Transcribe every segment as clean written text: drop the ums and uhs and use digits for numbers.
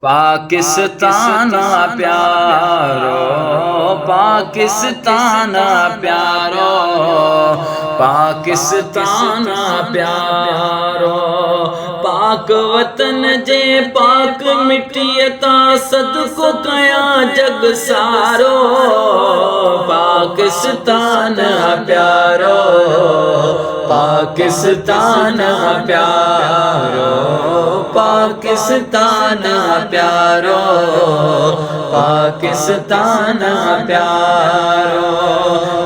पाकिस्तान प्यारो, पाकिस्तान प्यारो, पाकिस्तान प्यारो। पाक वतन जे पाक मिट्टीअ तां सदको कया जग सारो। पाकिस्तान प्यारो, पाकिस्तान प्यारो, पाकिस्तान प्यारो, पाकिस्तान प्यारो।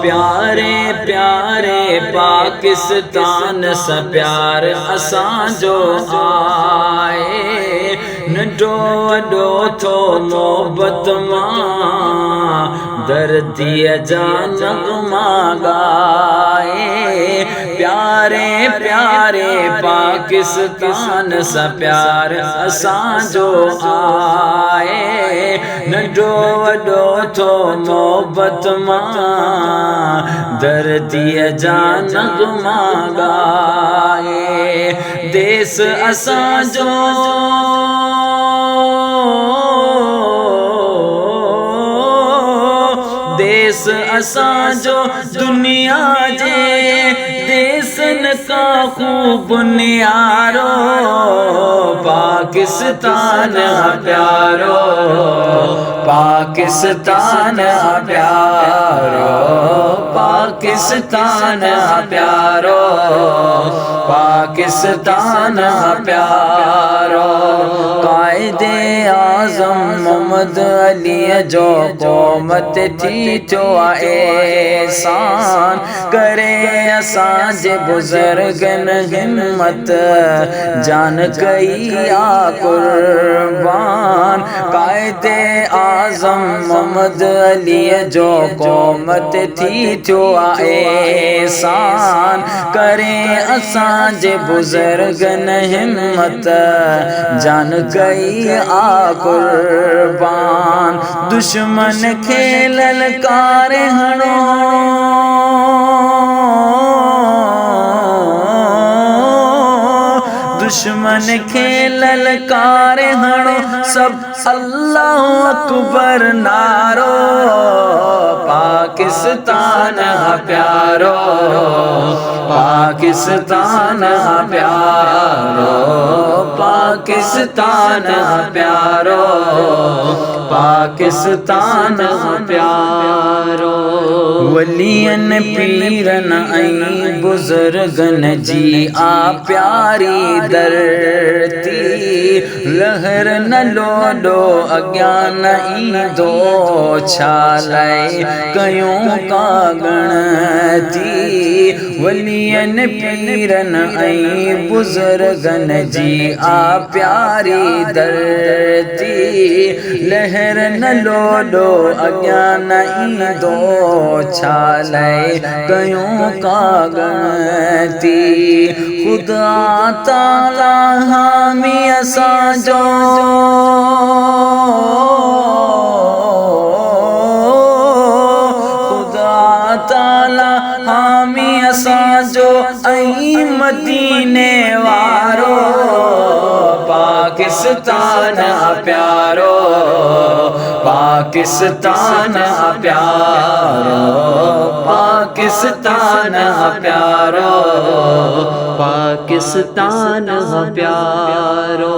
प्यारे प्यारे पाकिस्तान सा प्यार असांजो आए। नंढो वॾो थो मोहब्बत मां दर्दीअ जा नग़मा ॻाए। प्यारे प्यारे पाकिस्तान सा प्यार असांजो आए। नंढो वॾो थो मोहब्बत मां दर्दीअ जा नग़मा ॻाए। देश असांजो देश असांजो दुनिया जे देशन का खूब नियारो। पाकिस्तान प्यारो, पाकिस्तान प्यारो, पाकिस्तान प्यारो, पाकिस्तान प्यारो। कायदे आज़म मोहम्मद अली जो क़ौमत थी थियो एहसान करे। असांजे बुज़ुर्गनि हिम्मत जान कई आ कुर्बान। कायदे आज़म मोहम्मद अली जो क़ौमत थी थियो एहसान करे। असांजे बुज़ुर्गनि हिम्मत जान कई आ कुर्बान। दुश्मन खे ललकारे हणो, दुश्मन खे ललकारे हणो, सब अल्लाह अकबर नारो। पाकिस्तान प्यारो, पाकिस्तान प्यारो, पाकिस्तान प्यारो, पाकिस्तान प्यारो। वलियन पीरन ऐं बुज़ुर्गन जी आ प्यारी धरती। लहर न लोडो अज्ञान ईंदो छा लाइ कयूं का गणती। वलियन पीरन ऐं बुज़ुर्गन जी आ प्यारी धरती। लहर न लोडो अज्ञान ईंदो छा लाइ कयूं का गणती। खुदा ताला हामी असांजो, खुदा ताला हामी असांजो ऐं मदीने वारो। पाकिस्तान प्यारो, पाकिस्तान प्यारो, पाकिस्तान प्यारो, पाकिस्तान प्यारो।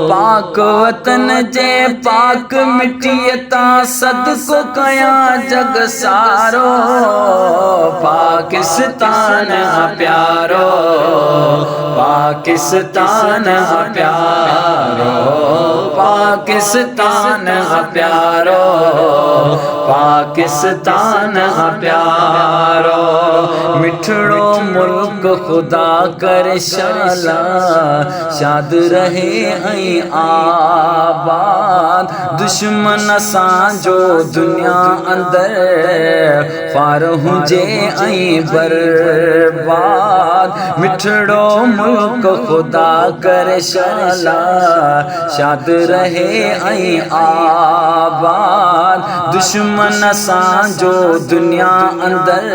पाक वतन जे पाक मिट्टीअ तां सदको कया जग सारो। पाकिस्तान प्यारो, पाकिस्तान प्यारो, पाकिस्तान प्यारो, पाकिस्तान प्यारो। मिठड़ो मुल्क खुदा करे शाला शाद रहे ऐं आबाद। दुश्मन असांजो दुनिया अंदर ख़्वार हुजे ऐं बर्बाद मिठड़ो मुल्क खुदा करे शाला शाद रहे ऐं आबाद दुश्मन असांजो दुनिया अंदर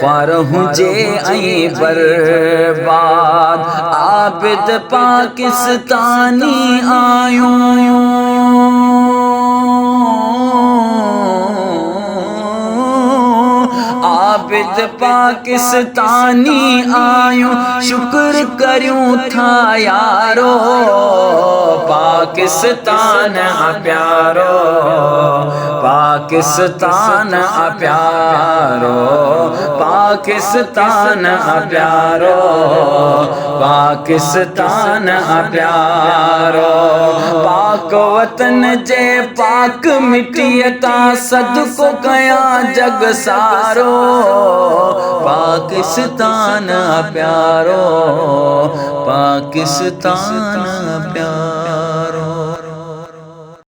ख़्वार हुजे ऐं बर्बाद आबिद पाकिस्तानी आयूं आबिद पाकिस्तानी आयूं शुक्र करूं था यारो पाकिस्तान प्यारो पाकिस्तान प्यारो पाकिस्तान प्यारो पाकिस्तान प्यारो पाक वतन जे पाक मिट्टीअ तां सदको कयां जग सारो पाकिस्तान प्यारो पाकिस्तान प्यारो।